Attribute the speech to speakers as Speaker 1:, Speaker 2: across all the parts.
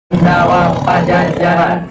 Speaker 1: Dawa Pajajaran.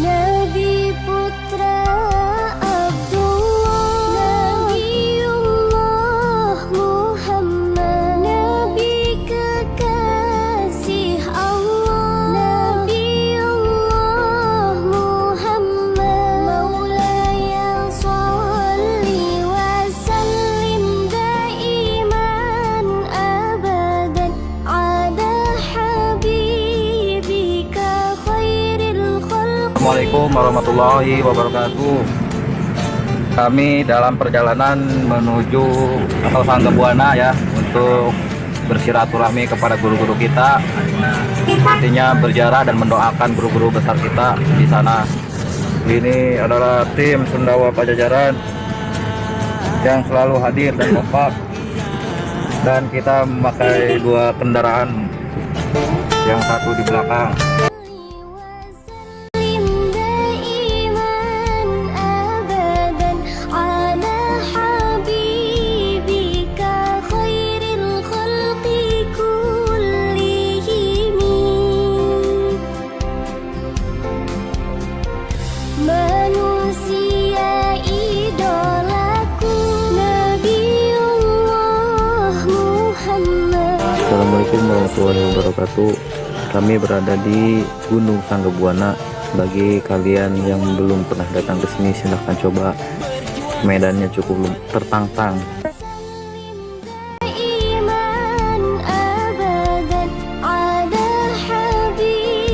Speaker 2: Nabi putra Abdullah, Nabiullah Muhammad, Nabi kekasih Allah, Nabiullah Muhammad, Maulaya sholli wa sallim daiman abadan ala habibika khairil khalq.
Speaker 3: Assalamualaikum warahmatullahi wabarakatuh. Kami dalam perjalanan menuju atau Sangga Buana ya, untuk bersilaturahmi kepada guru-guru kita, artinya berziarah dan mendoakan guru-guru besar kita di sana. Ini adalah tim Sundawa Pajajaran yang selalu hadir dan kompak, dan kita memakai dua kendaraan, yang satu di belakang.
Speaker 2: Manusia idolaku, Nabiullah Muhammad.
Speaker 4: Assalamualaikum warahmatullahi wabarakatuh. Kami berada di Gunung Sangga Buana. Bagi kalian yang belum pernah datang ke sini, silahkan coba. Medannya cukup tertantang.
Speaker 2: Iman abadan ala habibika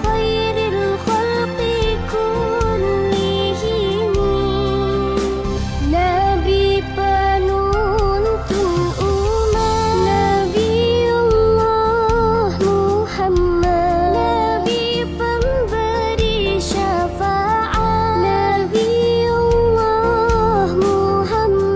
Speaker 2: khairil khalqi kullihim. Nabi penuntun umat, Nabiullah Muhammad, Nabi pemberi syafaat, Nabiullah Muhammad.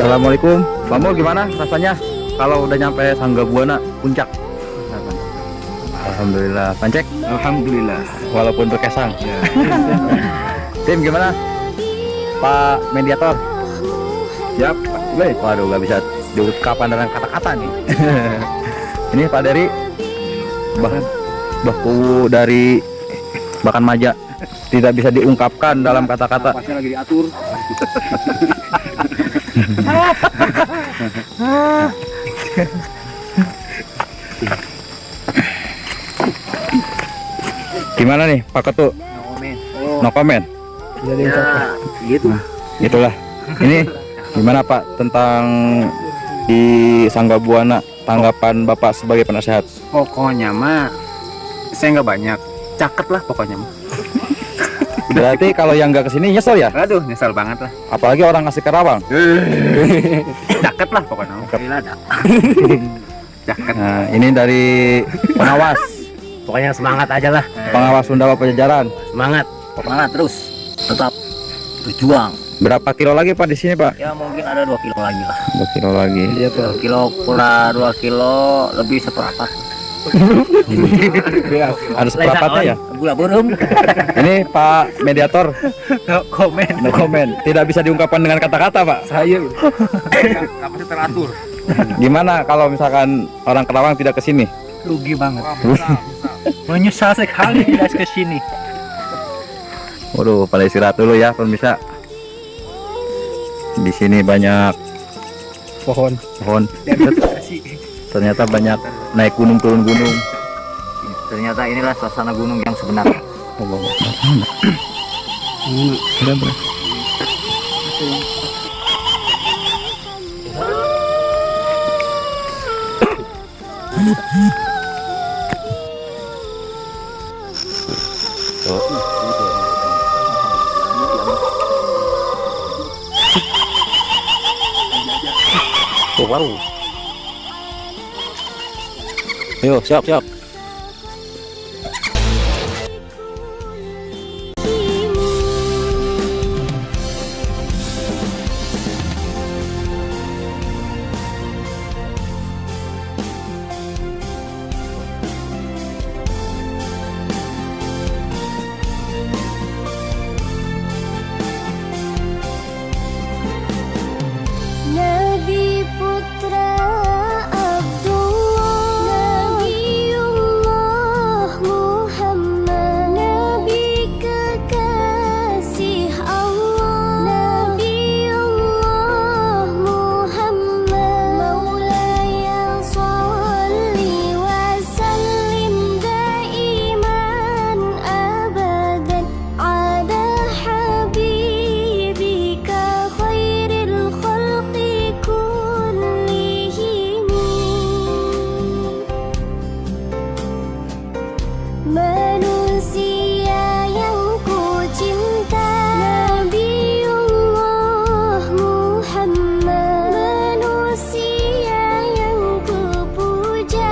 Speaker 3: Assalamualaikum. Pak Mul, gimana rasanya kalau udah nyampe Sangga Buana Puncak? Alhamdulillah. Pancek?
Speaker 1: Alhamdulillah.
Speaker 3: Walaupun berkesang. Tim gimana? Pak Mediator? Siap. Baik. Waduh, nggak bisa diungkapkan dengan kata-kata nih. Ini Pak Dery, baku dari Bakan Maja, tidak bisa diungkapkan dalam kata-kata.
Speaker 1: Pasnya lagi diatur.
Speaker 3: Gimana nih Pak Ketu? No comment.
Speaker 1: Ya, gitu.
Speaker 3: Itulah. Ini gimana Pak tentang di Sangga Buana, tanggapan Bapak sebagai penasehat?
Speaker 1: Pokoknya mah saya nggak banyak. Caket lah pokoknya mah.
Speaker 3: Berarti kalau yang nggak kesini nyesel ya?
Speaker 1: Aduh, nyesel banget lah.
Speaker 3: Apalagi orang ngasih Karawang.
Speaker 1: Caket lah pokoknya. Caket.
Speaker 3: Nah, ini dari pengawas,
Speaker 1: Pokoknya semangat aja lah.
Speaker 3: pengawas Sunda Pajajaran.
Speaker 1: Semangat. Semangat terus. Tetap berjuang.
Speaker 3: Berapa kilo lagi Pak di sini Pak?
Speaker 1: Ya mungkin ada 2 kilo lagi lah.
Speaker 3: 2 kilo lagi.
Speaker 1: 2 kilo pula 2 kilo lebih seperempat.
Speaker 3: Ada seperempatnya ya?
Speaker 1: Gula burung.
Speaker 3: Ini Pak Mediator,
Speaker 1: Komen.
Speaker 3: no comment. Tidak bisa diungkapkan dengan kata-kata Pak.
Speaker 1: Saya pasti teratur.
Speaker 3: Gimana kalau misalkan orang Karawang tidak kesini?
Speaker 1: Rugi banget. Menyesal sekali tidak ke sini.
Speaker 3: Waduh, pada istirahat dulu ya pemirsa. Di sini banyak
Speaker 1: Pohon.
Speaker 3: pohon. Ternyata banyak naik gunung turun gunung.
Speaker 1: Ternyata inilah suasana gunung yang sebenarnya.
Speaker 3: Oh, wow. Ayo, siap.
Speaker 2: Nabi putra Abdullah, Nabiullah Muhammad, Nabi kekasih Allah, Nabiullah Muhammad, Maulaya sholli wa sallim daiman abadan ala habibika khairil khalqi kullihim. Manusia yang ku cinta, Nabiullah Muhammad, manusia yang ku puja,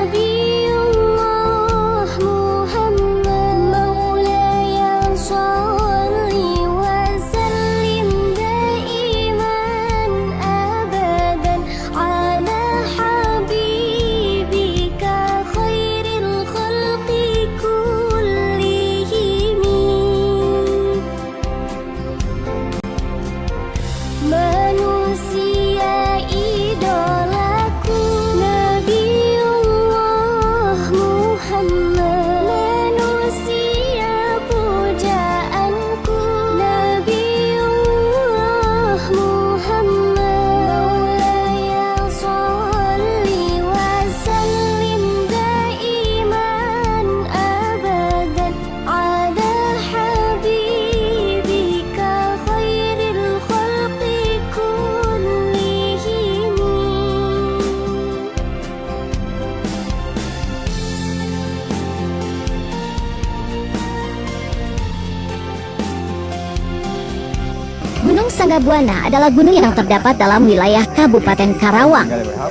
Speaker 2: Nabiullah Muhammad, Maulaya sholli wa sallim daiman abadan ala habibika khairil khalqi kullihim. Manusia idolaku, Nabiullah Muhammad, manusia pujaanku, Nabiullah Muhammad, Maulaya sholli wa sallim daiman abadan ala habibika khairil khalqi kullihim.
Speaker 5: Gunung Sangga Buana adalah gunung yang terdapat dalam wilayah Kabupaten Karawang.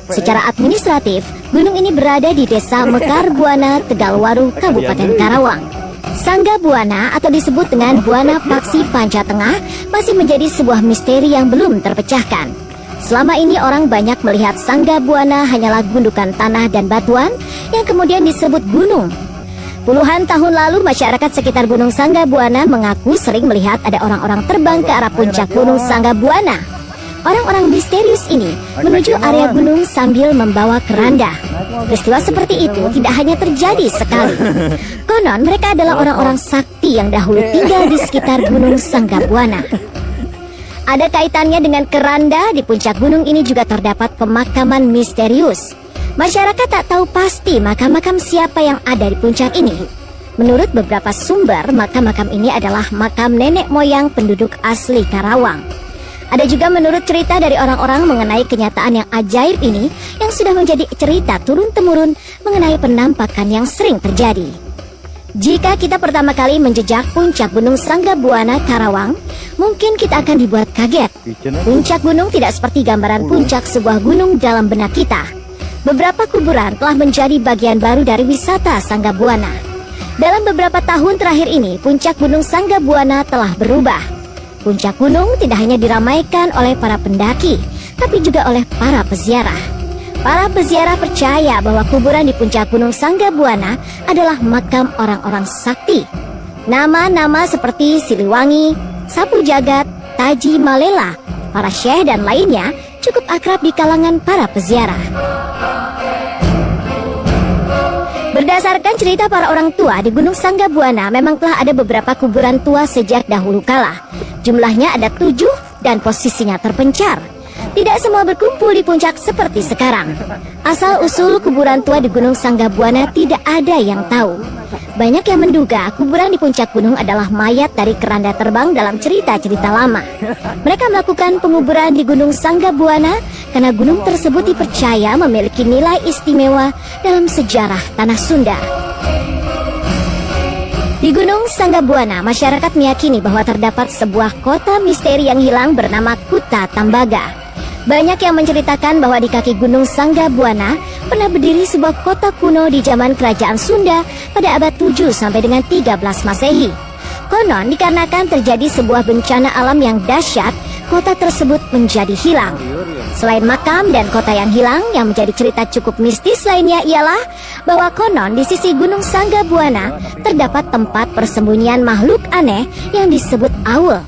Speaker 5: Secara administratif, gunung ini berada di Desa Mekar Buana, Tegalwaru, Kabupaten Karawang. Sangga Buana atau disebut dengan Buana Paksi Panca Tengah masih menjadi sebuah misteri yang belum terpecahkan. Selama ini orang banyak melihat Sanggabuana hanyalah gundukan tanah dan batuan yang kemudian disebut gunung. Puluhan tahun lalu masyarakat sekitar Gunung Sanggabuana mengaku sering melihat ada orang-orang terbang ke arah puncak Gunung Sanggabuana. Orang-orang misterius ini menuju area gunung sambil membawa keranda. Peristiwa seperti itu tidak hanya terjadi sekali. Konon mereka adalah orang-orang sakti yang dahulu tinggal di sekitar Gunung Sanggabuana. Ada kaitannya dengan keranda. Di puncak gunung ini juga terdapat pemakaman misterius. Masyarakat tak tahu pasti makam-makam siapa yang ada di puncak ini. Menurut beberapa sumber, makam-makam ini adalah makam nenek moyang penduduk asli Karawang. Ada juga menurut cerita dari orang-orang mengenai kenyataan yang ajaib ini yang sudah menjadi cerita turun-temurun mengenai penampakan yang sering terjadi. Jika kita pertama kali menjejak puncak Gunung Sanggabuana Karawang, mungkin kita akan dibuat kaget. Puncak gunung tidak seperti gambaran puncak sebuah gunung dalam benak kita. Beberapa kuburan telah menjadi bagian baru dari wisata Sanggabuana. Dalam beberapa tahun terakhir ini, puncak Gunung Sanggabuana telah berubah. Puncak gunung tidak hanya diramaikan oleh para pendaki, tapi juga oleh para peziarah. Para peziarah percaya bahwa kuburan di puncak Gunung Sanggabuana adalah makam orang-orang sakti. Nama-nama seperti Siliwangi, Sapu Jagat, Taji Malela, para syekh dan lainnya cukup akrab di kalangan para peziarah. Berdasarkan cerita para orang tua di Gunung Sanggabuana, memang telah ada beberapa kuburan tua sejak dahulu kala. Jumlahnya ada 7 dan posisinya terpencar. Tidak semua berkumpul di puncak seperti sekarang. Asal-usul kuburan tua di Gunung Sanggabuana tidak ada yang tahu. Banyak yang menduga kuburan di puncak gunung adalah mayat dari keranda terbang dalam cerita-cerita lama. Mereka melakukan penguburan di Gunung Sanggabuana karena gunung tersebut dipercaya memiliki nilai istimewa dalam sejarah tanah Sunda. Di Gunung Sanggabuana, masyarakat meyakini bahwa terdapat sebuah kota misteri yang hilang bernama Kuta Tambaga. Banyak yang menceritakan bahwa di kaki Gunung Sanggabuana pernah berdiri sebuah kota kuno di zaman Kerajaan Sunda pada abad 7 sampai dengan 13 Masehi. Konon dikarenakan terjadi sebuah bencana alam yang dahsyat, kota tersebut menjadi hilang. Selain makam dan kota yang hilang, yang menjadi cerita cukup mistis lainnya ialah bahwa konon di sisi Gunung Sanggabuana terdapat tempat persembunyian makhluk aneh yang disebut Aul.